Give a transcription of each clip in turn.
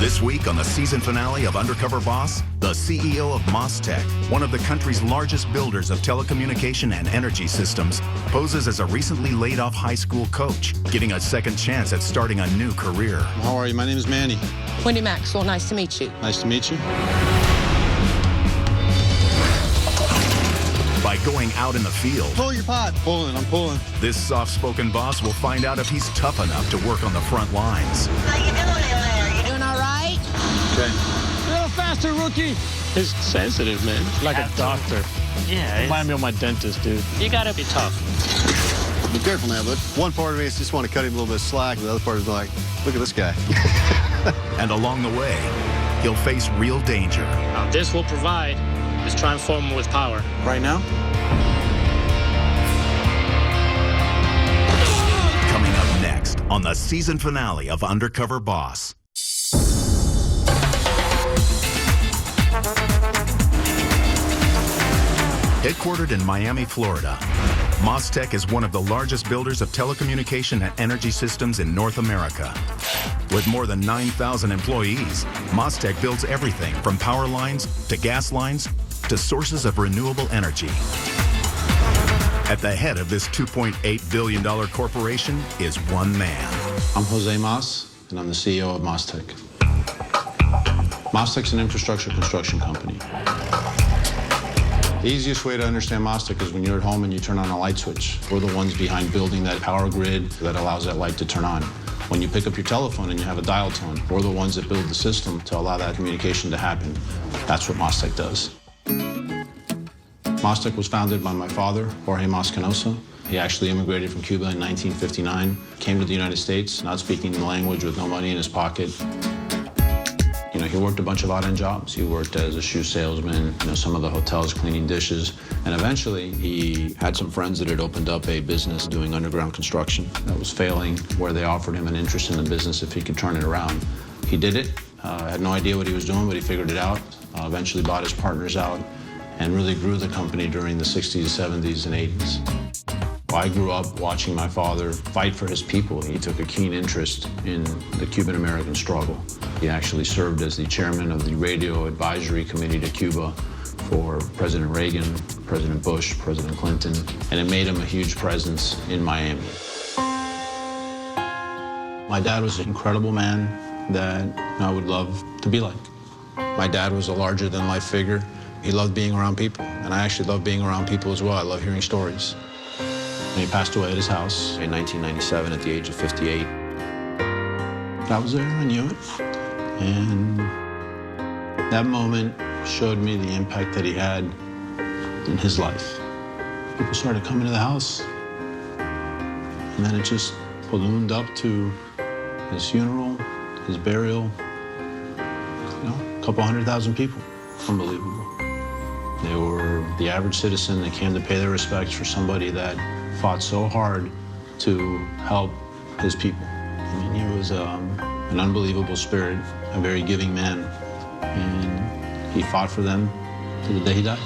This week on the season finale of Undercover Boss, the CEO of MasTec, one of the country's largest builders of telecommunication and energy systems, poses as a recently laid-off high school coach, getting a second chance at starting a new career. How are you? My name is Manny. Wendy Maxwell, nice to meet you. Nice to meet you. By going out in the field, Pull your pod. I'm pulling. this soft-spoken boss will find out if he's tough enough to work on the front lines. How you doing, Eli? You doing all right? Okay. A little faster, rookie. He's sensitive, man. Like a doctor. Yeah, Remind me of my dentist, dude. you gotta be tough. Be careful now, bud. One part of me is just want to cut him a little bit of slack. The other part is like, look at this guy. And along the way, he'll face real danger. Now, this will provide is transform him with power. Right now? Coming up next on the season finale of Undercover Boss. Headquartered in Miami, Florida, MasTec is one of the largest builders of telecommunication and energy systems in North America. With more than 9,000 employees, MasTec builds everything from power lines to gas lines to sources of renewable energy. At the head of this $2.8 billion corporation is one man. I'm Jose Mas, and I'm the CEO of MasTec. MasTec's an infrastructure construction company. The easiest way to understand MasTec is when you're at home and you turn on a light switch. We're the ones behind building that power grid that allows that light to turn on. When you pick up your telephone and you have a dial tone, we're the ones that build the system to allow that communication to happen. That's what MasTec does. MasTec was founded by my father, Jorge Mas. He actually immigrated from Cuba in 1959, came to the United States, not speaking the language, with no money in his pocket. You know, he worked a bunch of odd-end jobs. He worked as a shoe salesman, some of the hotels cleaning dishes. And eventually, he had some friends that had opened up a business doing underground construction that was failing, where they offered him an interest in the business if he could turn it around. He did it. Had no idea what he was doing, but he figured it out. Eventually bought his partners out and really grew the company during the 60s, 70s, and 80s. I grew up watching my father fight for his people. He took a keen interest in the Cuban-American struggle. He actually served as the chairman of the Radio Advisory Committee to Cuba for President Reagan, President Bush, President Clinton, and it made him a huge presence in Miami. My dad was an incredible man that I would love to be like. My dad was a larger-than-life figure. He loved being around people, and I actually love being around people as well. I love hearing stories. And he passed away at his house in 1997 at the age of 58. I was there, I knew it. And that moment showed me the impact that he had in his life. People started coming to the house, and then it just ballooned up to his funeral, his burial, a couple 100,000 people. Unbelievable. They were the average citizen that came to pay their respects for somebody that fought so hard to help his people. I mean, he was an unbelievable spirit, a very giving man, and he fought for them to the day he died.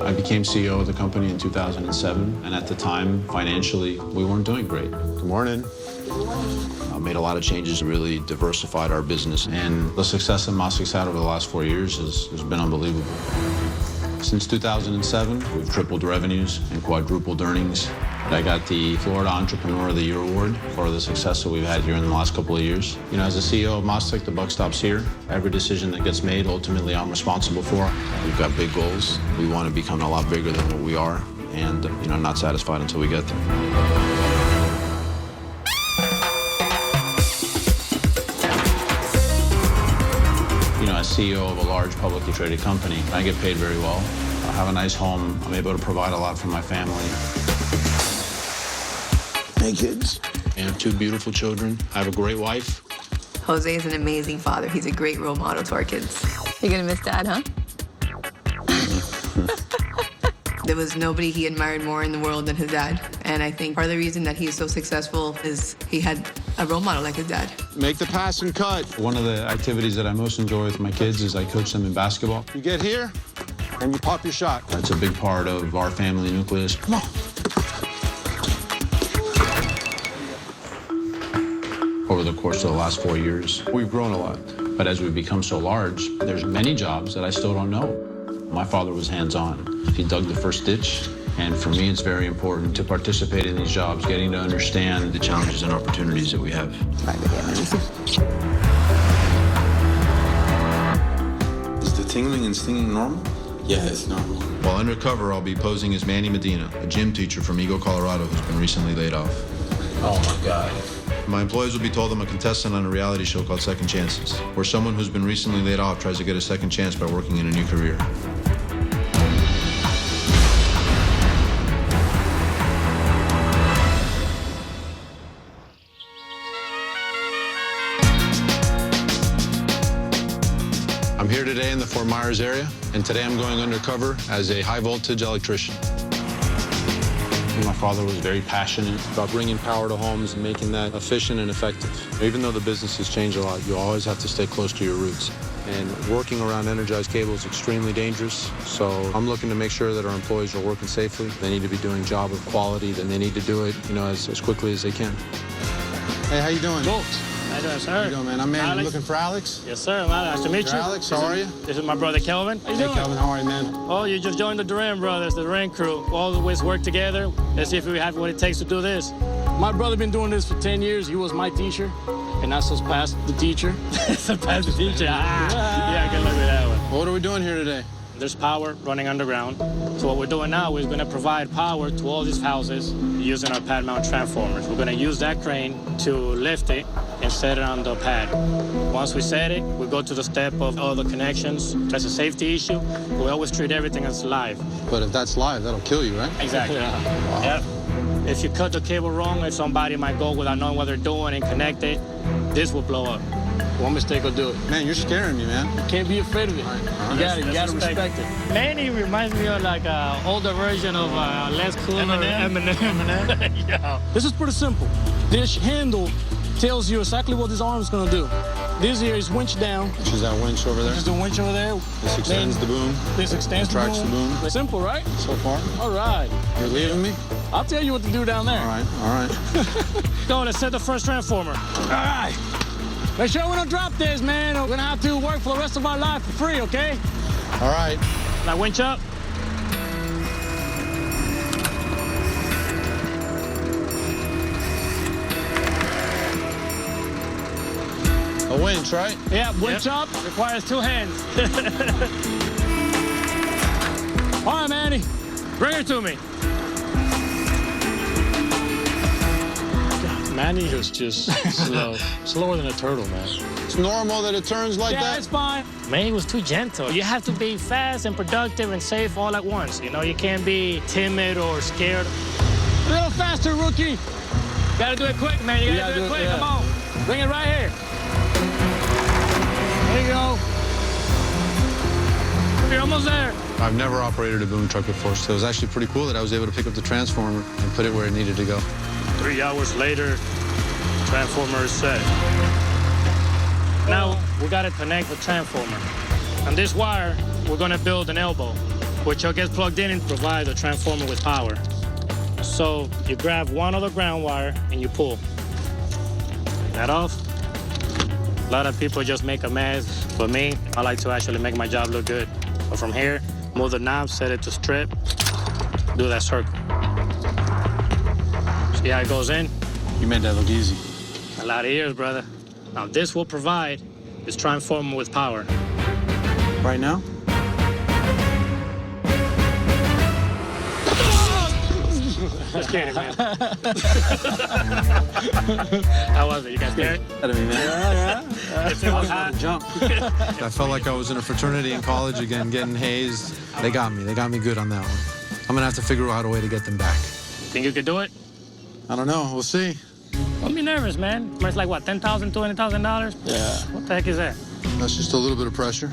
I became CEO of the company in 2007, and at the time, financially, we weren't doing great. Good morning. Made a lot of changes, really diversified our business, and the success that MasTec's had over the last 4 years has been unbelievable. Since 2007, we've tripled revenues and quadrupled earnings. I got the Florida Entrepreneur of the Year award for the success that we've had here in the last couple of years. As the CEO of MasTec, the buck stops here. Every decision that gets made, ultimately, I'm responsible for. We've got big goals. We want to become a lot bigger than what we are, and not satisfied until we get there. As CEO of a large publicly traded company, I get paid very well. I have a nice home. I'm able to provide a lot for my family. Hey, kids. I have 2 beautiful children. I have a great wife. Jose is an amazing father. He's a great role model to our kids. You're gonna miss Dad, huh? There was nobody he admired more in the world than his dad. And I think part of the reason that he's so successful is he had a role model like his dad. Make the pass and cut. One of the activities that I most enjoy with my kids is I coach them in basketball. You get here, and you pop your shot. That's a big part of our family nucleus. Come on. over the course of the last 4 years. We've grown a lot, but as we've become so large, there's many jobs that I still don't know. My father was hands-on. He dug the first ditch, and for me, it's very important to participate in these jobs, getting to understand the challenges and opportunities that we have. Is the tingling and stinging normal? Yeah, it's normal. While undercover, I'll be posing as Manny Medina, a gym teacher from Eagle, Colorado, who's been recently laid off. Oh my God. My employees will be told I'm a contestant on a reality show called Second Chances, where someone who's been recently laid off tries to get a second chance by working in a new career. I'm here today in the Fort Myers area, and today I'm going undercover as a high-voltage electrician. My father was very passionate about bringing power to homes and making that efficient and effective. Even though the business has changed a lot, you always have to stay close to your roots. And working around energized cable is extremely dangerous, so I'm looking to make sure that our employees are working safely. They need to be doing a job of quality, then they need to do it, as quickly as they can. Hey, how you doing? Good. How you doing, sir? How you doing, man? I'm Manny. Alex. You looking for Alex? Yes, sir. Well, nice to meet you. Alex, how are you? This is my brother, Kelvin. How you Hey, doing? Kelvin, how are you, man? Oh, you just joined the Duran brothers, the Duran crew. We always work together. Let's see if we have what it takes to do this. My brother been doing this for 10 years. He was my teacher, and I surpassed the teacher. Surpassed the teacher. Yeah, good luck with that one. What are we doing here today? There's power running underground. So what we're doing now is going to provide power to all these houses using our pad mount transformers. We're going to use that crane to lift it and set it on the pad. Once we set it, we go to the step of all the connections. That's a safety issue. We always treat everything as live. But if that's live, that'll kill you, right? Exactly. Wow. Yep. If you cut the cable wrong, if somebody might go without knowing what they're doing and connect it, this will blow up. One mistake will do it. Man, you're scaring me, man. You can't be afraid of it. You gotta respect it. Manny reminds me of like an older version of less cooler Eminem. Yeah. This is pretty simple. This handle tells you exactly what this arm is gonna do. This here is winch down. Which is that winch over there? This is the winch over there. This extends the boom. This extends Tracks the boom. Simple, right? So far. All right. You're leaving me? I'll tell you what to do down there. All right, all right. Go, let's set the first transformer. All right. Make sure we don't drop this, man. We're gonna have to work for the rest of our life for free, okay? All right. Now winch up. A winch, right? Yeah, winch up. Requires 2 hands. All right, Manny. Bring her to me. Manny was just slow. Slower than a turtle, man. It's normal that it turns like Yeah, that? it's fine. Manny was too gentle. You have to be fast and productive and safe all at once. You can't be timid or scared. A little faster, rookie. Gotta do it quick, man. You gotta do it quick. yeah. Come on. Bring it right here. There you go. You're almost there. I've never operated a boom truck before, so it was actually pretty cool that I was able to pick up the transformer and put it where it needed to go. 3 hours later, transformer is set. Now, we gotta connect the transformer. On this wire, we're gonna build an elbow, which will get plugged in and provide the transformer with power. So you grab one of the ground wire and you pull. Take that off. A lot of people just make a mess. For me, I like to actually make my job look good. But from here, move the knob, set it to strip, do that circle. See how it goes in? You made that look easy. A lot of years, brother. Now this will provide this transformer with power. Right now? Just kidding, man. How was it? You guys scared? Out of me, man. It was hot. Jump. I felt like I was in a fraternity in college again, getting hazed. They got me. They got me good on that one. I'm gonna have to figure out a way to get them back. Think you could do it? I don't know. We'll see. Don't be nervous, man. It's like, what, $10,000, $20,000? Yeah. What the heck is that? That's just a little bit of pressure.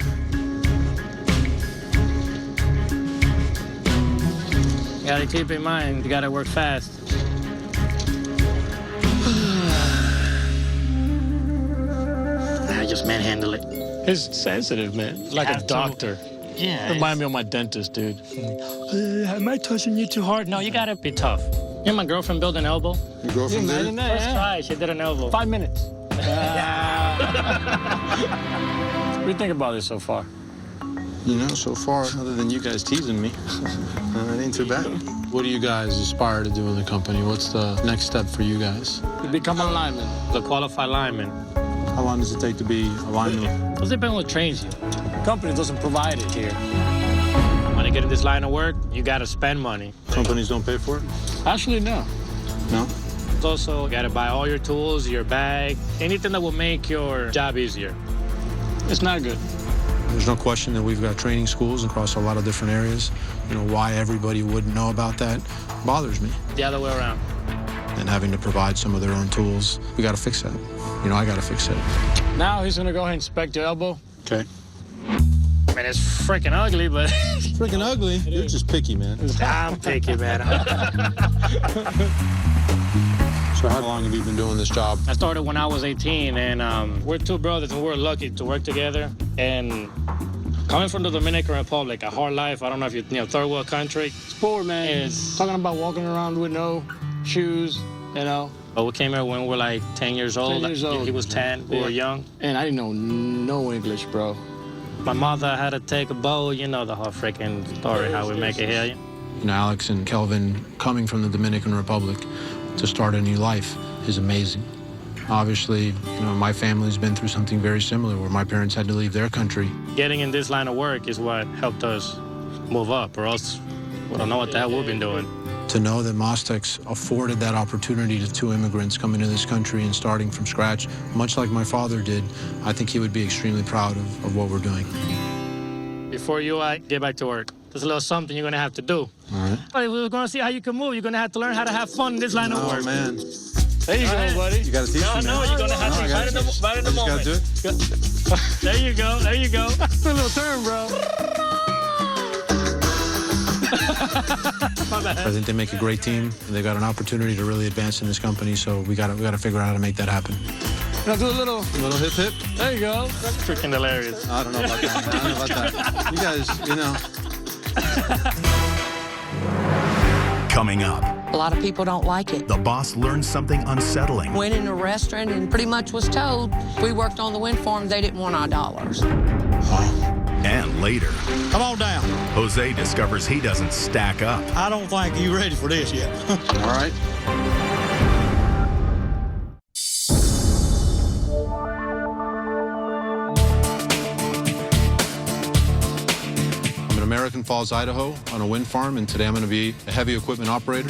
You gotta keep in mind, you gotta work fast. I just manhandle it. He's sensitive, man. Like a Have to. doctor. Yeah. Remind me of my dentist, dude. Am I touching you too hard? No, you gotta be tough. You and my girlfriend built an elbow. Your girlfriend did it? First try, she did an elbow. 5 minutes. What do you think about this so far? You know, so far, other than you guys teasing me, it ain't too bad. What do you guys aspire to do in the company? What's the next step for you guys? To become a lineman. The qualified lineman. How long does it take to be a lineman? Does depend on what trains you. The company doesn't provide it here. When you get in this line of work, you gotta spend money. Companies don't pay for it? Actually, no. No? It's also, you gotta buy all your tools, your bag, anything that will make your job easier. It's not good. There's no question that we've got training schools across a lot of different areas. You know, why everybody wouldn't know about that bothers me. The other way around. And having to provide some of their own tools, we got to fix that. You know, I got to fix that. Now he's gonna go ahead and inspect your elbow. Okay. I mean, it's freaking ugly, but Freaking ugly. You're just picky, man. I'm picky, man. So how long have you been doing this job? I started when I was 18, and we're two brothers, and we're lucky to work together. And coming from the Dominican Republic, a hard life, I don't know if you know, third world country. It's poor, man. It's- Talking about walking around with no shoes, you know. But we came here when we were like 10 years old. 10 years old. He was 10, we were young. And I didn't know no English, bro. My mother had to take a boat, you know the whole freaking story, how we make it here. You know, Alex and Kelvin coming from the Dominican Republic to start a new life is amazing. Obviously, you know, my family's been through something very similar where my parents had to leave their country. Getting in this line of work is what helped us move up, or else we don't know what the hell we've been doing. To know that MasTec's afforded that opportunity to two immigrants coming to this country and starting from scratch, much like my father did, I think he would be extremely proud of what we're doing. Before you get back to work, there's a little something you're gonna have to do. All right. Hey, we're gonna see how you can move. You're gonna have to learn how to have fun in this line of work. Oh, man. There you go, buddy. You gotta teach me, man. No, you're gonna have to right in the moment. Just gotta do it? There you go, there you go. That's a little turn, bro. I think they make a great team. They got an opportunity to really advance in this company, so we got to figure out how to make that happen. Now do a little Hip hip? There you go. That's freaking hilarious. I don't know about that. I don't know about that. You guys, you know. Coming up, A lot of people don't like it. the boss learns something unsettling. Went in a restaurant and pretty much was told we worked on the wind farm, they didn't want our dollars. And later, Come on down. Jose discovers he doesn't stack up. I don't think you're ready for this yet. All right. I'm in American Falls, Idaho, on a wind farm, and today I'm going to be a heavy equipment operator.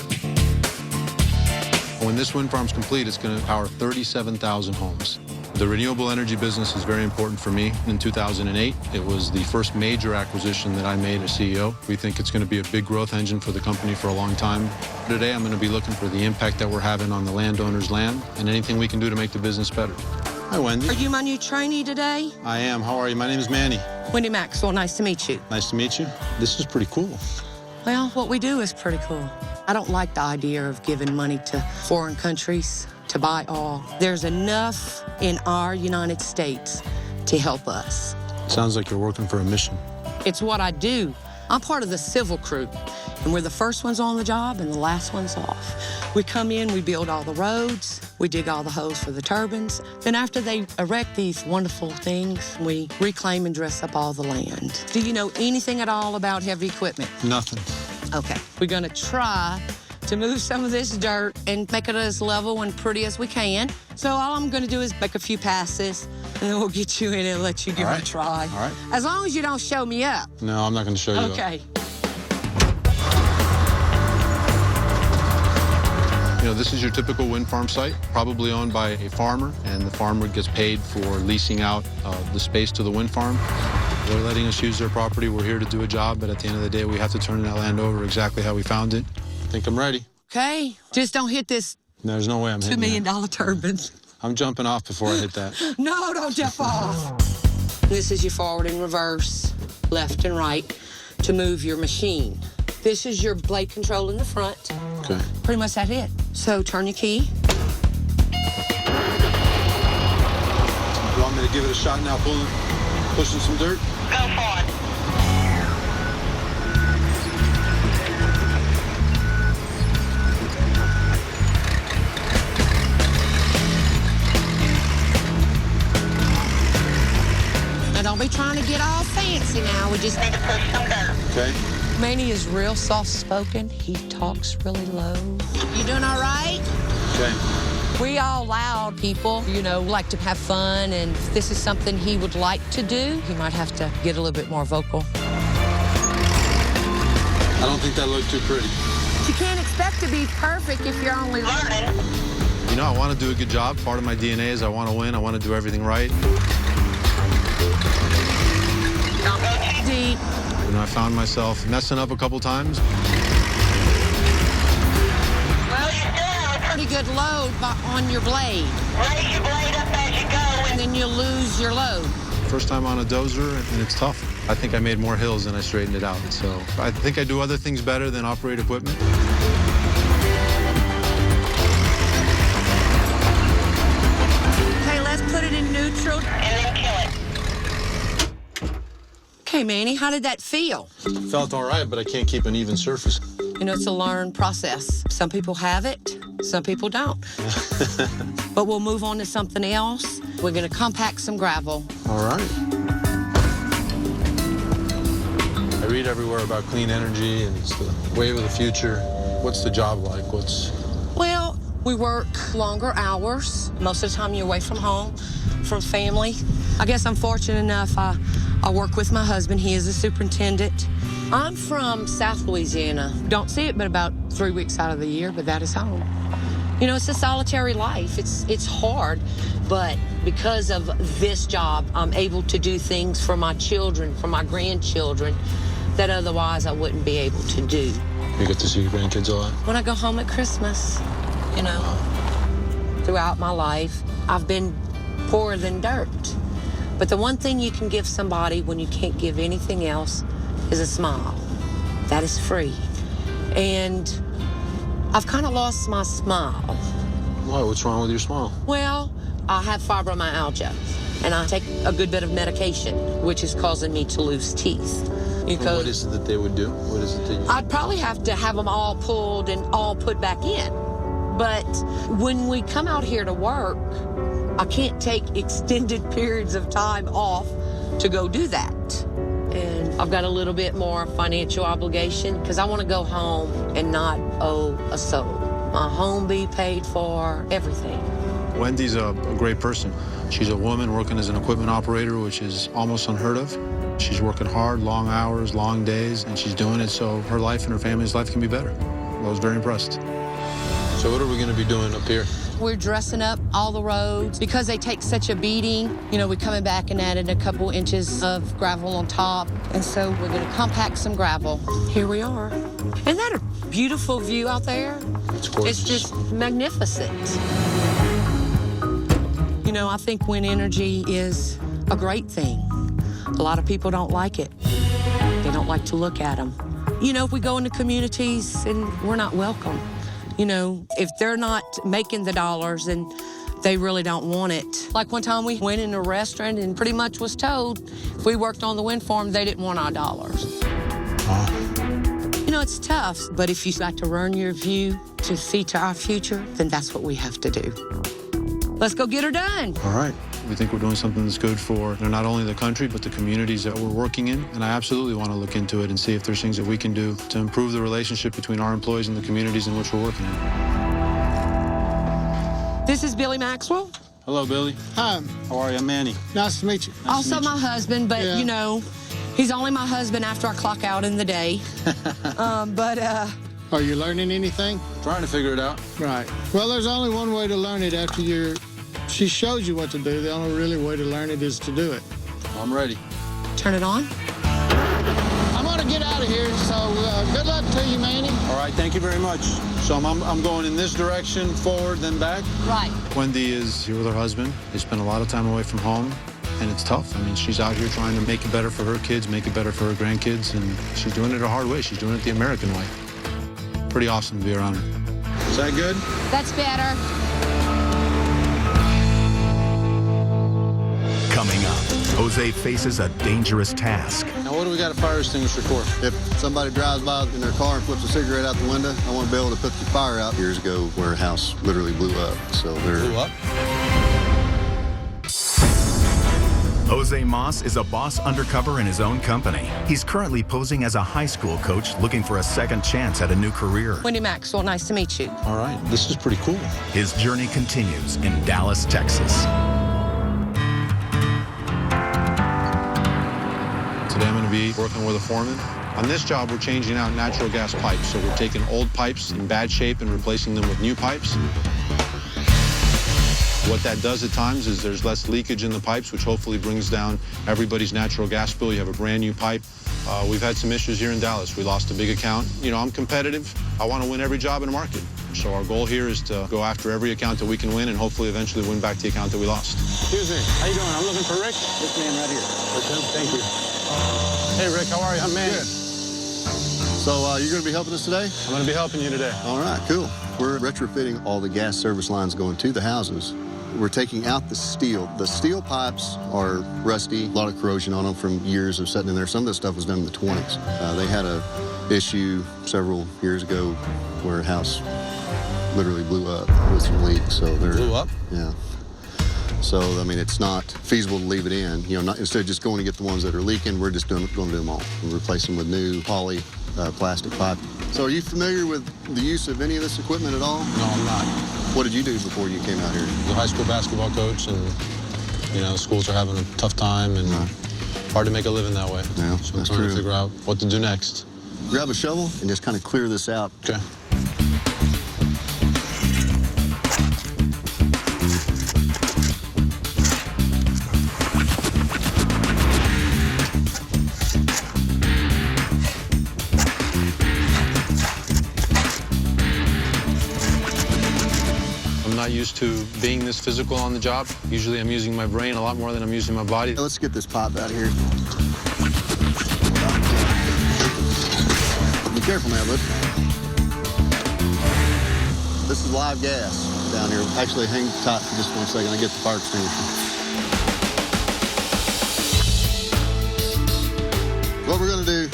When this wind farm's complete, it's going to power 37,000 homes. The renewable energy business is very important for me. In 2008, it was the first major acquisition that I made as CEO. We think it's going to be a big growth engine for the company for a long time. Today, I'm going to be looking for the impact that we're having on the landowner's land and anything we can do to make the business better. Hi, Wendy. Are you my new trainee today? I am. How are you? My name is Manny. Wendy Maxwell, nice to meet you. Nice to meet you. This is pretty cool. Well, what we do is pretty cool. I don't like the idea of giving money to foreign countries to buy oil. There's enough in our United States to help us. Sounds like you're working for a mission. It's what I do. I'm part of the civil crew, and we're the first ones on the job and the last ones off. We come in, we build all the roads, we dig all the holes for the turbines. Then after they erect these wonderful things, we reclaim and dress up all the land. Do you know anything at all about heavy equipment? Nothing. Okay, we're gonna try to move some of this dirt and make it as level and pretty as we can. So all I'm gonna do is make a few passes, and then we'll get you in and let you give it a try. All right. As long as you don't show me up. No, I'm not going to show you. Okay. You know, this is your typical wind farm site, probably owned by a farmer, and the farmer gets paid for leasing out the space to the wind farm. They're letting us use their property. We're here to do a job, but at the end of the day, we have to turn that land over exactly how we found it. I think I'm ready. Okay, just don't hit this There's no way I'm $2 hitting million that. turbine. I'm jumping off before I hit that. No, don't jump off. This is your forward and reverse, left and right, to move your machine. This is your blade control in the front. Okay. Pretty much that's it. So turn your key. You want me to give it a shot now, pushing some dirt? Go for it. get all fancy now. We just need to push some dirt. Okay. Manny is real soft-spoken. He talks really low. You doing all right? Okay. We all loud people, like to have fun, and if this is something he would like to do, he might have to get a little bit more vocal. I don't think that looked too pretty. You can't expect to be perfect if you're only learning. You know, I want to do a good job. Part of my DNA is I want to win. I want to do everything right. Don't go too deep. You know, I found myself messing up a couple times. Well, you still have a pretty good load on your blade. Raise your blade up as you go, and then you'll lose your load. First time on a dozer, and it's tough. I think I made more hills than I straightened it out. So I think I do other things better than operate equipment. Okay, let's put it in neutral and then kill it. Okay, Manny, how did that feel? Felt all right, but I can't keep an even surface. It's a learned process. Some people have it, some people don't. But we'll move on to something else. We're gonna compact some gravel. All right. I read everywhere about clean energy and it's the wave of the future. What's the job like? Well, we work longer hours. Most of the time you're away from home, from family. I guess I'm fortunate enough I work with my husband. He is a superintendent. I'm from South Louisiana. Don't see it but about 3 weeks out of the year, but that is home. It's a solitary life. It's hard, but because of this job, I'm able to do things for my children, for my grandchildren, that otherwise I wouldn't be able to do. You get to see your grandkids a lot? When I go home at Christmas, throughout my life, I've been poorer than dirt. But the one thing you can give somebody when you can't give anything else is a smile. That is free. And I've kind of lost my smile. Why? What's wrong with your smile? Well, I have fibromyalgia, and I take a good bit of medication, which is causing me to lose teeth. What is it that they would do? What is it that you... I'd probably have to have them all pulled and all put back in. But when we come out here to work, I can't take extended periods of time off to go do that. And I've got a little bit more financial obligation because I want to go home and not owe a soul. My home be paid for, everything. Wendy's a great person. She's a woman working as an equipment operator, which is almost unheard of. She's working hard, long hours, long days, and she's doing it so her life and her family's life can be better. I was very impressed. So what are we going to be doing up here? We're dressing up all the roads because they take such a beating. We're coming back and adding a couple inches of gravel on top. And so we're going to compact some gravel. Here we are. Isn't that a beautiful view out there? It's gorgeous. It's just magnificent. I think wind energy is a great thing. A lot of people don't like it. They don't like to look at them. If we go into communities and we're not welcome, if they're not making the dollars, then they really don't want it. Like one time we went in a restaurant and pretty much was told if we worked on the wind farm, they didn't want our dollars. It's tough, but if you've got to earn your view to see to our future, then that's what we have to do. Let's go get her done. All right. We think we're doing something that's good for not only the country, but the communities that we're working in. And I absolutely want to look into it and see if there's things that we can do to improve the relationship between our employees and the communities in which we're working in. This is Billy Maxwell. Hello, Billy. Hi. How are you? I'm Manny. Nice to meet you. Also my husband, but Yeah. He's only my husband after I clock out in the day. Are you learning anything? Trying to figure it out. Right. Well, there's only one way to learn it after she shows you what to do. The only really way to learn it is to do it. I'm ready. Turn it on. I'm going to get out of here, so good luck to you, Manny. All right, thank you very much. So I'm going in this direction, forward, then back? Right. Wendy is here with her husband. They spend a lot of time away from home, and it's tough. She's out here trying to make it better for her kids, make it better for her grandkids, and she's doing it a hard way. She's doing it the American way. Pretty awesome to be around her. Is that good? That's better. Coming up, Jose faces a dangerous task. Now, what do we got a fire extinguisher for? If somebody drives by in their car and flips a cigarette out the window, I want to be able to put the fire out. Years ago, where a house literally blew up. So they're... Blew up? Jose Mas is a boss undercover in his own company. He's currently posing as a high school coach looking for a second chance at a new career. Wendy Maxwell, nice to meet you. All right, this is pretty cool. His journey continues in Dallas, Texas. Today I'm going to be working with a foreman. On this job, we're changing out natural gas pipes. So we're taking old pipes in bad shape and replacing them with new pipes. What that does at times is there's less leakage in the pipes, which hopefully brings down everybody's natural gas bill. You have a brand new pipe. We've had some issues here in Dallas. We lost a big account. You know, I'm competitive. I want to win every job in the market. So our goal here is to go after every account that we can win and hopefully eventually win back the account that we lost. Excuse me, how you doing? I'm looking for Rick. This man right here. Thank you. Hey, Rick, how are you? I'm Manny. Good. So you're going to be helping us today? I'm going to be helping you today. All right, cool. We're retrofitting all the gas service lines going to the houses. We're taking out the steel. The steel pipes are rusty, a lot of corrosion on them from years of sitting in there. Some of this stuff was done in the 20s. They had a issue several years ago where a house literally blew up with some leaks. So they're Blew up? Yeah. So, I mean, it's not feasible to leave it in. You know, instead of just going to get the ones that are leaking, we're just going to do them all. We'll replace them with new poly plastic pipe. So are you familiar with the use of any of this equipment at all? No, I'm not. What did you do before you came out here? The high school basketball coach, and, you know, schools are having a tough time, and hard to make a living that way. Yeah, so I'm that's trying true. to figure out what to do next. Grab a shovel and just kind of clear this out. Okay. Not used to being this physical on the job. Usually I'm using my brain a lot more than I'm using my body. Let's get this pipe out of here. Be careful now, bud. This is live gas down here. Actually, hang tight for just 1 second. I get the fire extinguisher. What we're gonna do.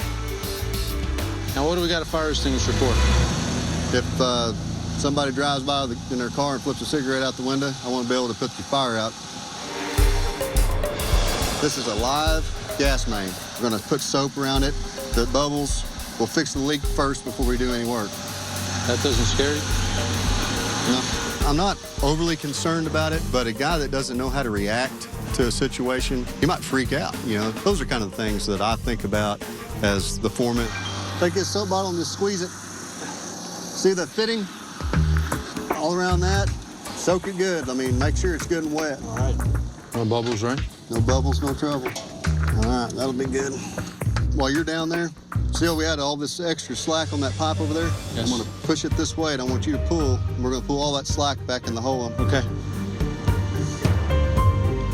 Now, what do we got a fire extinguisher for? If somebody drives by in their car and flips a cigarette out the window, I want to be able to put the fire out. This is a live gas main. We're going to put soap around it. The bubbles, we'll fix the leak first before we do any work. That doesn't scare you? No, I'm not overly concerned about it, but a guy that doesn't know how to react to a situation, he might freak out. You know, those are kind of the things that I think about as the foreman. Take this soap bottle and just squeeze it. See the fitting? All around that, soak it good. I mean, make sure it's good and wet. All right. No bubbles, right? No bubbles, no trouble. All right, that'll be good. While you're down there, see how we had all this extra slack on that pipe over there? Yes. I'm gonna push it this way, and I want you to pull. And we're gonna pull all that slack back in the hole. Okay.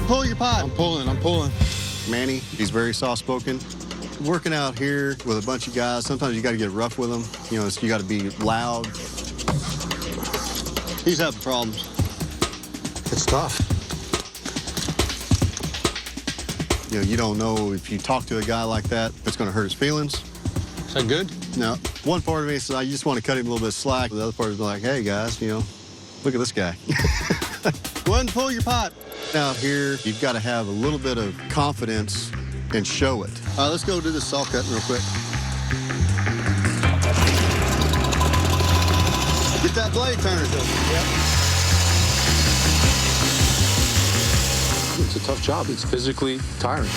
Pull your pipe. I'm pulling. Manny, he's very soft-spoken. Working out here with a bunch of guys, sometimes you gotta get rough with them. You know, you gotta be loud. He's having problems. It's tough. You know, you don't know if you talk to a guy like that, it's going to hurt his feelings. Is that good? No. One part of me says, I just want to cut him a little bit of slack. The other part is like, hey, guys, you know, look at this guy. Go ahead and pull your pipe. Out here, you've got to have a little bit of confidence and show it. All right, let's go do this saw cutting real quick. Get that blade turner. Yep. It's a tough job. It's physically tiring.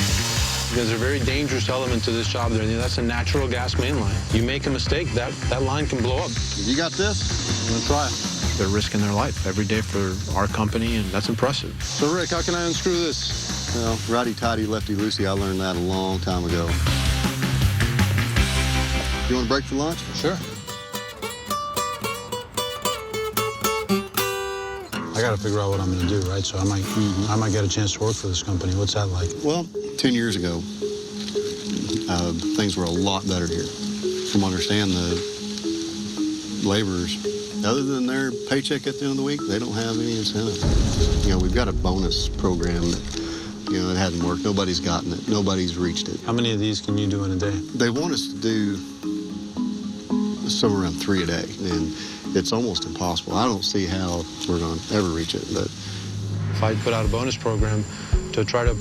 There's a very dangerous element to this job there. That's a natural gas main line. You make a mistake, that line can blow up. You got this? I'm gonna try. They're risking their life every day for our company, and that's impressive. So, Rick, how can I unscrew this? Well, righty-tighty, lefty-loosey, I learned that a long time ago. You want to break for lunch? Sure. I got to figure out what I'm going to do, right? So I might get a chance to work for this company. What's that like? Well, 10 years ago, things were a lot better here. From what I understand, the laborers, other than their paycheck at the end of the week, they don't have any incentive. You know, we've got a bonus program that, you know, it hasn't worked. Nobody's gotten it. Nobody's reached it. How many of these can you do in a day? They want us to do somewhere around 3 a day, and it's almost impossible. I don't see how we're going to ever reach it. But if I put out a bonus program to try to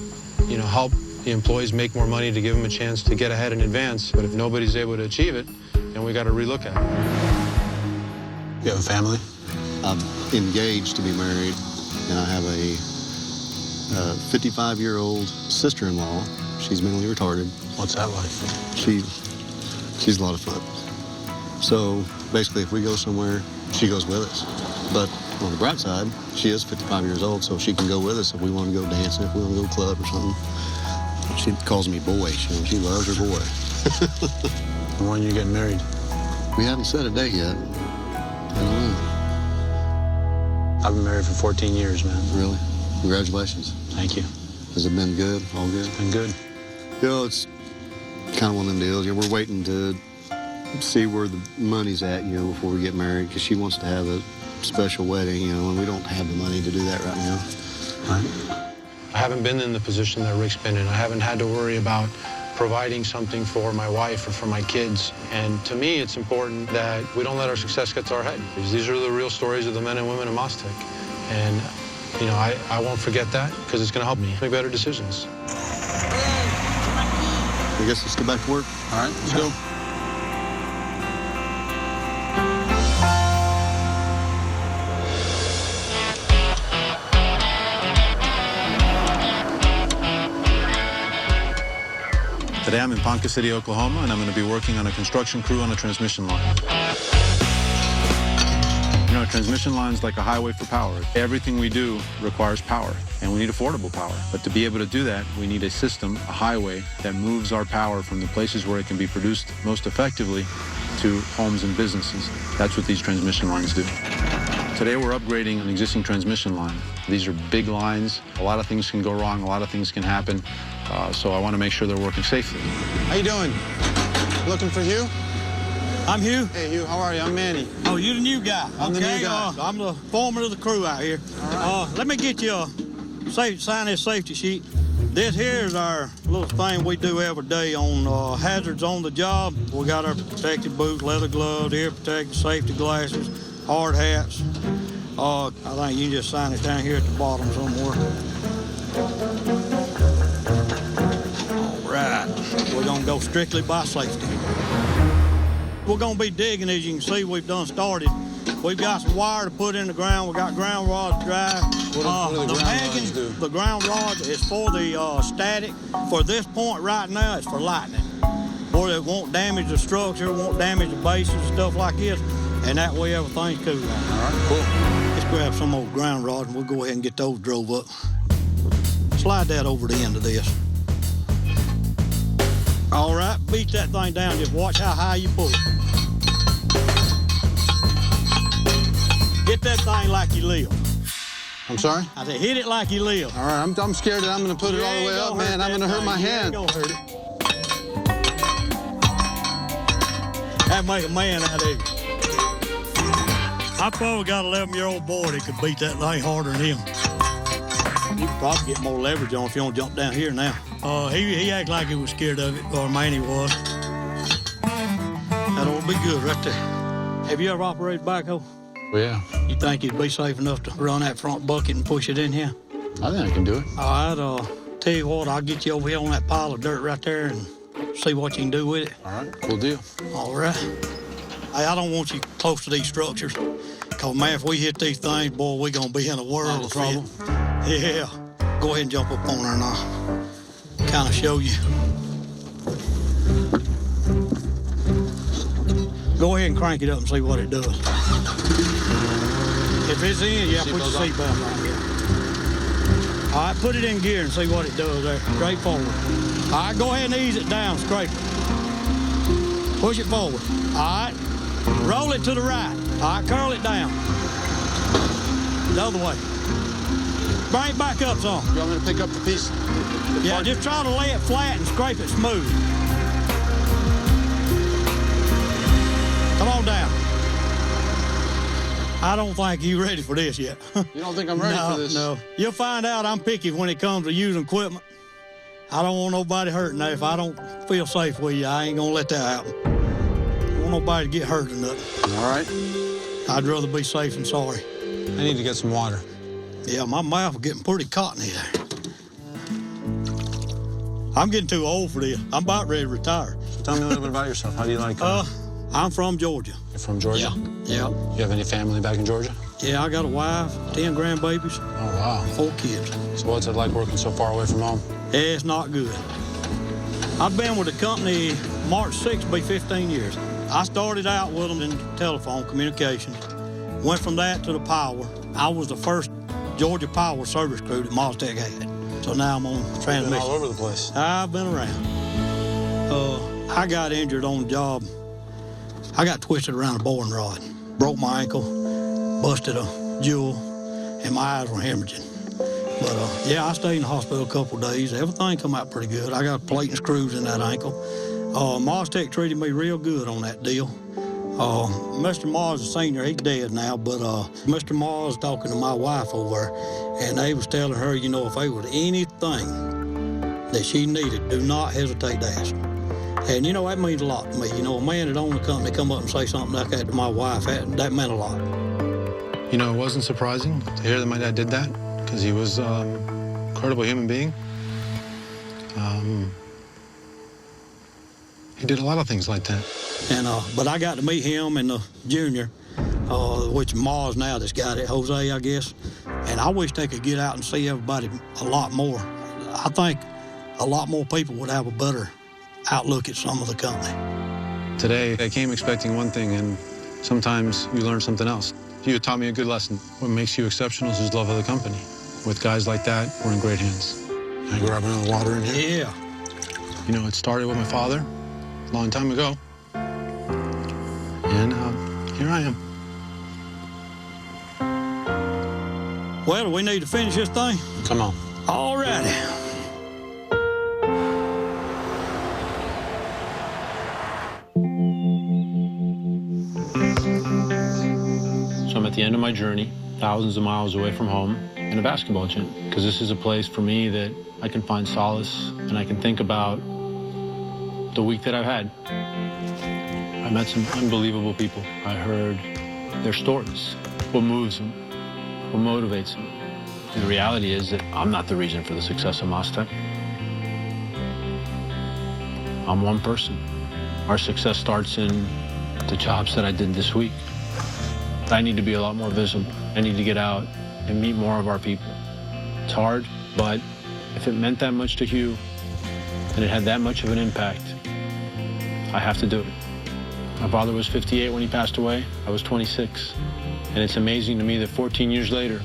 help the employees make more money to give them a chance to get ahead in advance. But if nobody's able to achieve it, then we got to relook at it. You have a family? I'm engaged to be married, and I have a 55-year-old sister-in-law. She's mentally retarded. What's that like? She's a lot of fun. So basically, if we go somewhere, she goes with us. But on the bright side, she is 55 years old, so she can go with us if we want to go dancing, if we want to go to club or something. She calls me boy. She loves her boy. When are you getting married? We haven't set a date yet. I don't know. I've been married for 14 years, man. Really? Congratulations. Thank you. Has it been good? All good? It's been good. It's kind of one of them deals. We're waiting to see where the money's at, before we get married, because she wants to have a special wedding, and we don't have the money to do that right now. Right. I haven't been in the position that Rick's been in. I haven't had to worry about providing something for my wife or for my kids. And to me, it's important that we don't let our success get to our head. Because these are the real stories of the men and women of MasTec. And, I won't forget that, because it's going to help me make better decisions. I guess let's get back to work. All right, let's go. Today I'm in Ponca City, Oklahoma, and I'm going to be working on a construction crew on a transmission line. A transmission line's like a highway for power. Everything we do requires power, and we need affordable power. But to be able to do that, we need a system, a highway, that moves our power from the places where it can be produced most effectively to homes and businesses. That's what these transmission lines do. Today we're upgrading an existing transmission line. These are big lines. A lot of things can go wrong. A lot of things can happen. So I want to make sure they're working safely. How you doing? Looking for Hugh? I'm Hugh. Hey, Hugh, how are you? I'm Manny. Oh, you're the new guy. I'm the new guy. I'm the foreman of the crew out here. All right. Let me get you a sign this safety sheet. This here is our little thing we do every day on hazards on the job. We got our protective boots, leather gloves, ear protectors, safety glasses, hard hats. I think you can just sign it down here at the bottom somewhere. All right. We're going to go strictly by safety. We're going to be digging, as you can see, we've done started. We've got some wire to put in the ground. We've got ground rods to drive. What do the ground rods do? The ground rod is for the static. For this point right now, it's for lightning. Where it won't damage the structure, won't damage the bases, stuff like this. And that way everything's cool. All right, cool. Let's grab some old ground rods and we'll go ahead and get those drove up. Slide that over the end of this. All right, beat that thing down. Just watch how high you pull it. Hit that thing like you live. I'm sorry? I said, hit it like you live. All right, I'm scared that I'm going to put it all the way up, man. I'm going to hurt my hand. You ain't gonna hurt it. That make a man out of you. I probably got an 11-year-old boy that could beat that thing harder than him. You could probably get more leverage on if you don't jump down here now. He acted like he was scared of it, or Manny was. That ought to be good right there. Have you ever operated backhoe? Well, yeah. You think you'd be safe enough to run that front bucket and push it in here? I think I can do it. All right, tell you what, I'll get you over here on that pile of dirt right there and see what you can do with it. All right, cool deal. All right. Hey, I don't want you close to these structures. Because, man, if we hit these things, boy, we're going to be in a world of trouble. Yeah. Go ahead and jump up on there and I'll kind of show you. Go ahead and crank it up and see what it does. If it's in, yeah, put your seatbelt right here. All right, put it in gear and see what it does there. Straight forward. All right, go ahead and ease it down, scrape it. Push it forward. All right, roll it to the right. All right, curl it down. The other way. Bring it back up some. You want me to pick up the piece? Yeah, just try to lay it flat and scrape it smooth. Come on down. I don't think you're ready for this yet. You don't think I'm ready for this? No. You'll find out I'm picky when it comes to using equipment. I don't want nobody hurting. Now, if I don't feel safe with you, I ain't gonna let that happen. I don't want nobody to get hurt or nothing. All right. I'd rather be safe than sorry. I need to get some water. Yeah, my mouth is getting pretty cottony there. I'm getting too old for this. I'm about ready to retire. Tell me a little bit about yourself. How do you like I'm from Georgia. You're from Georgia? Yeah. You have any family back in Georgia? Yeah, I got a wife, 10 grandbabies. Oh, wow. 4 kids. So what's it like working so far away from home? Yeah, it's not good. I've been with the company March 6th, be 15 years. I started out with them in telephone communications. Went from that to the power. I was the first Georgia power service crew that MasTec had. So now I'm on transmission. You've been all over the place. I've been around. I got injured on the job. I got twisted around a boring rod. Broke my ankle, busted a jewel, and my eyes were hemorrhaging. But yeah, I stayed in the hospital a couple of days. Everything come out pretty good. I got plate and screws in that ankle. MasTec treated me real good on that deal. Mr. Mars, the senior, he's dead now, but Mr. Mars talking to my wife over, and they was telling her, you know, if there was anything that she needed, do not hesitate to ask. And, you know, that means a lot to me. You know, a man that owned the company come up and say something like that to my wife, that meant a lot. You know, it wasn't surprising to hear that my dad did that, because he was an incredible human being. He did a lot of things like that. And but I got to meet him and the junior, which Mars now, this guy, that Jose, I guess. And I wish they could get out and see everybody a lot more. I think a lot more people would have a better outlook at some of the company. Today, I came expecting one thing, and sometimes you learn something else. You taught me a good lesson. What makes you exceptional is his love of the company. With guys like that, we're in great hands. Can I grab another water in here? Yeah. You know, it started with my father a long time ago. And here I am. Well, do we need to finish this thing? Come on. All righty. So I'm at the end of my journey, thousands of miles away from home, in a basketball gym, because this is a place for me that I can find solace and I can think about the week that I've had. I met some unbelievable people. I heard their stories, what moves them, what motivates them. And the reality is that I'm not the reason for the success of MasTec. I'm one person. Our success starts in the jobs that I did this week. I need to be a lot more visible. I need to get out and meet more of our people. It's hard, but if it meant that much to Hugh and it had that much of an impact, I have to do it. My father was 58 when he passed away. I was 26. And it's amazing to me that 14 years later,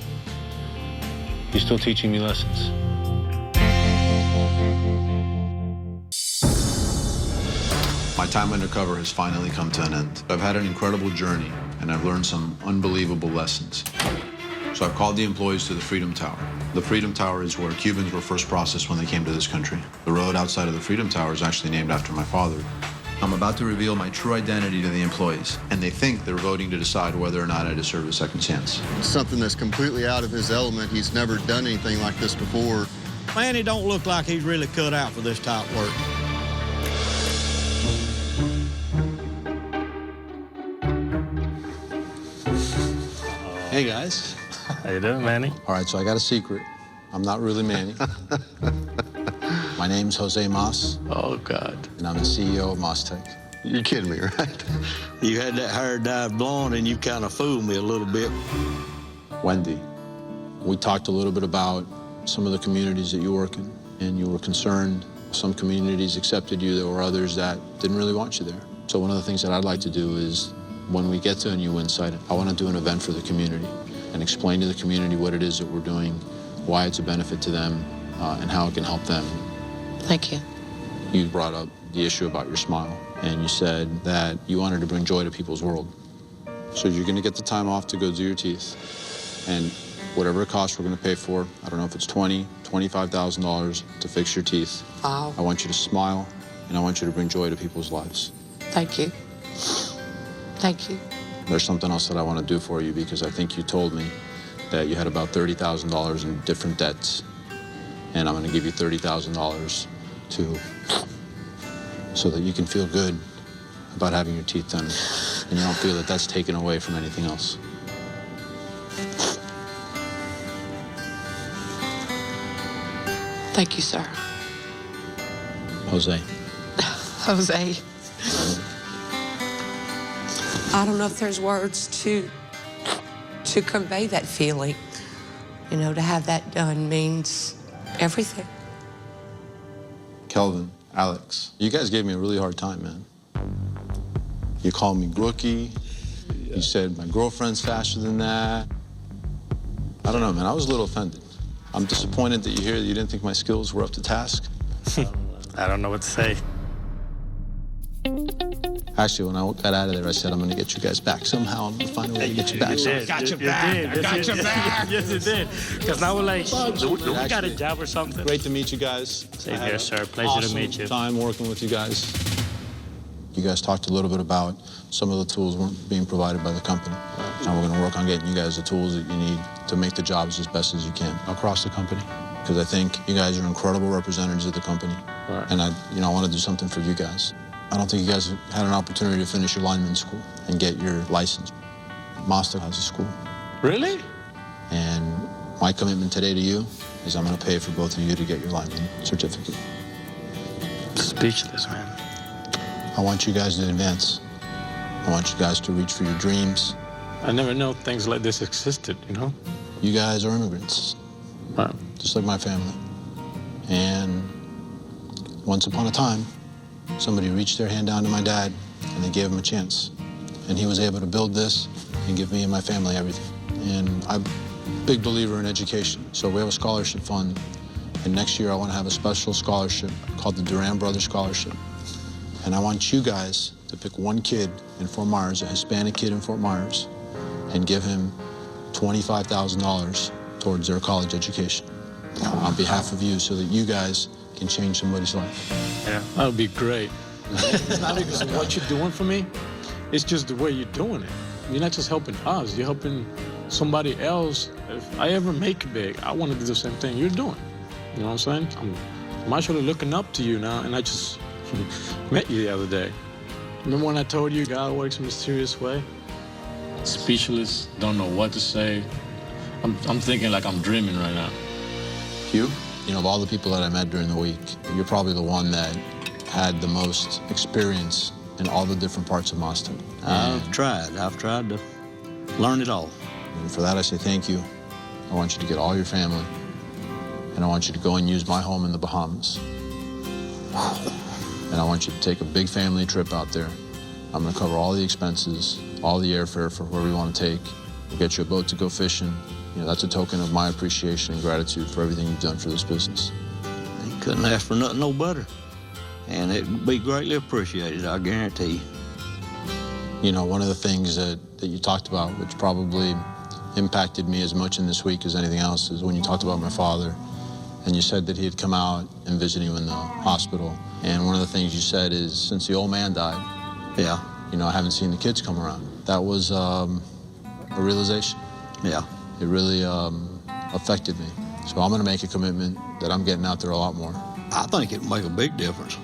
he's still teaching me lessons. My time undercover has finally come to an end. I've had an incredible journey, and I've learned some unbelievable lessons. So I've called the employees to the Freedom Tower. The Freedom Tower is where Cubans were first processed when they came to this country. The road outside of the Freedom Tower is actually named after my father. I'm about to reveal my true identity to the employees, and they think they're voting to decide whether or not I deserve a second chance. Something that's completely out of his element. He's never done anything like this before. Man, he don't look like he's really cut out for this type of work. Hey, guys. How you doing, Manny? All right, so I got a secret. I'm not really Manny. My name's Jose Mas. Oh, God. And I'm the CEO of MasTec. You're kidding me, right? You had that hair dyed blonde, and you kind of fooled me a little bit. Wendy, we talked a little bit about some of the communities that you work in, and you were concerned some communities accepted you, there were others that didn't really want you there. So one of the things that I'd like to do is, when we get to a new wind site, I want to do an event for the community and explain to the community what it is that we're doing, why it's a benefit to them, and how it can help them. Thank you. You brought up the issue about your smile, and you said that you wanted to bring joy to people's world. So you're going to get the time off to go do your teeth, and whatever it costs, we're going to pay for. I don't know if it's $20,000, $25,000 to fix your teeth. Wow. I want you to smile, and I want you to bring joy to people's lives. Thank you. Thank you. There's something else that I want to do for you, because I think you told me that you had about $30,000 in different debts, and I'm going to give you $30,000 so that you can feel good about having your teeth done, and you don't feel that that's taken away from anything else. Thank you, sir. Jose. Jose. I don't know if there's words to convey that feeling. You know, to have that done means everything. Kelvin, Alex, you guys gave me a really hard time, man. You called me rookie. You said my girlfriend's faster than that. I don't know, man. I was a little offended. I'm disappointed that you didn't think my skills were up to task. I don't know what to say. Actually, when I got out of there, I said, I'm going to get you guys back. Somehow, I'm going to find a way to get you back. I got your back. Yes, you did. Because now we're like, do we got a job or something? Great to meet you guys. Same here, sir. Pleasure to meet you. Time working with you guys. You guys talked a little bit about some of the tools weren't being provided by the company. Now we're going to work on getting you guys the tools that you need to make the jobs as best as you can across the company. Because I think you guys are incredible representatives of the company. Right. And I want to do something for you guys. I don't think you guys had an opportunity to finish your lineman school and get your license. MasTec has a school. Really? And my commitment today to you is I'm going to pay for both of you to get your lineman certificate. Speechless, man. I want you guys to advance. I want you guys to reach for your dreams. I never know things like this existed, you know? You guys are immigrants, Wow. just like my family. And once upon a time, somebody reached their hand down to my dad and they gave him a chance. And he was able to build this and give me and my family everything. And I'm a big believer in education. So we have a scholarship fund. And next year I want to have a special scholarship called the Duran Brothers Scholarship. And I want you guys to pick one kid in Fort Myers, a Hispanic kid in Fort Myers, and give him $25,000 towards their college education on behalf of you so that you guys can change somebody's life. Yeah, that would be great. It's not because of what you're doing for me. It's just the way you're doing it. You're not just helping us. You're helping somebody else. If I ever make it big, I want to do the same thing you're doing. You know what I'm saying? I'm actually looking up to you now, and I just met you the other day. Remember when I told you God works in a mysterious way? Speechless, don't know what to say. I'm thinking like I'm dreaming right now. Hugh, you know, of all the people that I met during the week, you're probably the one that had the most experience in all the different parts of MasTec. I've tried to learn it all. And for that, I say thank you. I want you to get all your family, and I want you to go and use my home in the Bahamas. And I want you to take a big family trip out there. I'm going to cover all the expenses, all the airfare for where we want to take. We'll get you a boat to go fishing. You know, that's a token of my appreciation and gratitude for everything you've done for this business. You couldn't ask for nothing no better. And it'd be greatly appreciated, I guarantee you. You know, one of the things that you talked about, which probably impacted me as much in this week as anything else, is when you talked about my father. And you said that he had come out and visited you in the hospital. And one of the things you said is, since the old man died, yeah, you know, I haven't seen the kids come around. That was a realization. Yeah. It really affected me. So I'm going to make a commitment that I'm getting out there a lot more. I think it'll make a big difference.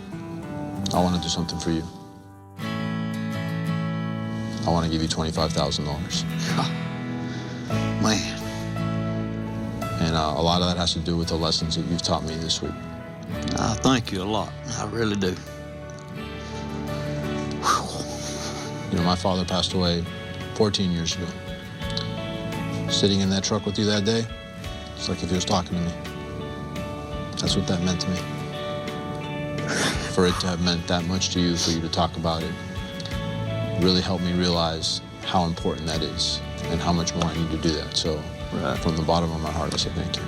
I want to do something for you. I want to give you $25,000. Man. And a lot of that has to do with the lessons that you've taught me this week. I thank you a lot. I really do. You know, my father passed away 14 years ago. Sitting in that truck with you that day, it's like if he was talking to me. That's what that meant to me. For it to have meant that much to you, for you to talk about it, really helped me realize how important that is and how much more I need to do that. So from the bottom of my heart, I say thank you.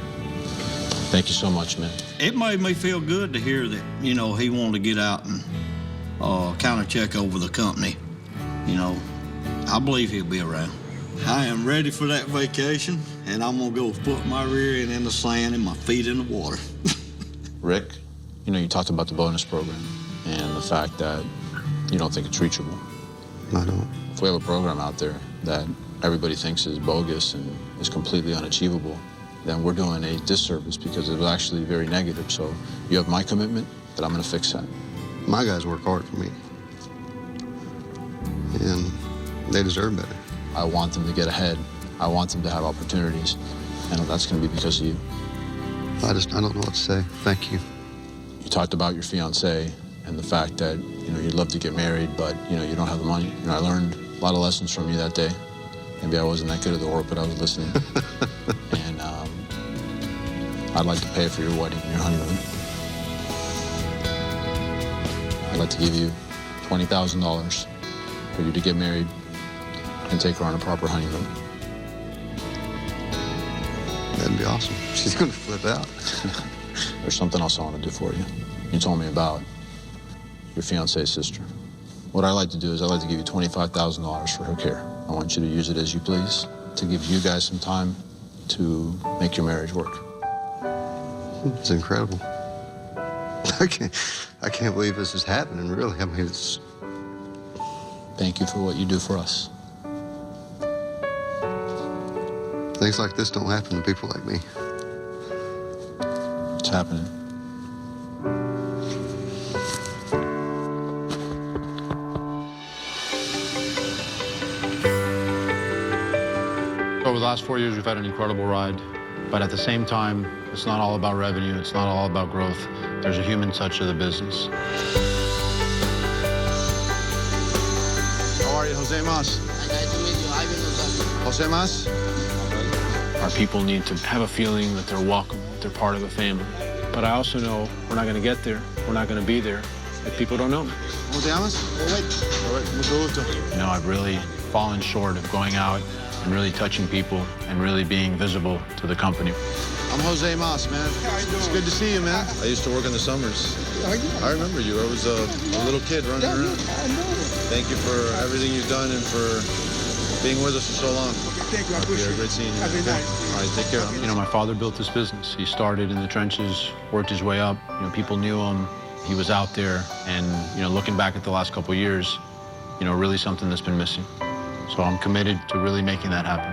Thank you so much, man. It made me feel good to hear that, you know, he wanted to get out and kind of check over the company. You know, I believe he'll be around. I am ready for that vacation, and I'm going to go put my rear end in the sand and my feet in the water. Rick, you know, you talked about the bonus program and the fact that you don't think it's reachable. I don't. If we have a program out there that everybody thinks is bogus and is completely unachievable, then we're doing a disservice because it was actually very negative. So you have my commitment that I'm going to fix that. My guys work hard for me, and they deserve better. I want them to get ahead. I want them to have opportunities, and that's going to be because of you. I don't know what to say. Thank you. You talked about your fiance and the fact that, you'd love to get married, but, you don't have the money. I learned a lot of lessons from you that day. Maybe I wasn't that good at the work, but I was listening. And I'd like to pay for your wedding and your honeymoon. I'd like to give you $20,000 for you to get married and take her on a proper honeymoon. That'd be awesome. She's going to flip out. There's something else I want to do for you. You told me about your fiance's sister. What I like to do is I like to give you $25,000 for her care. I want you to use it as you please, to give you guys some time to make your marriage work. It's incredible. I can't believe this is happening, really. I mean, it's... Thank you for what you do for us. Things like this don't happen to people like me. It's happening. Over the last 4 years, we've had an incredible ride. But at the same time, it's not all about revenue. It's not all about growth. There's a human touch to the business. How are you, Jose Mas? Nice to meet you. I've been Jose Mas? Our people need to have a feeling that they're welcome, that they're part of the family. But I also know we're not going to get there. We're not going to be there if people don't know me. ¿Cómo te llamas? All right, mucho gusto. I've really fallen short of going out and really touching people and really being visible to the company. I'm Jose Mas, man. It's good to see you, man. I used to work in the summers. I remember you. I was a little kid running around. Thank you for everything you've done and for being with us for so long. Thank you. I appreciate it. Great seeing you. Have a night. All right, take care. My father built this business. He started in the trenches, worked his way up. People knew him. He was out there. And, looking back at the last couple of years, really something that's been missing. So I'm committed to really making that happen.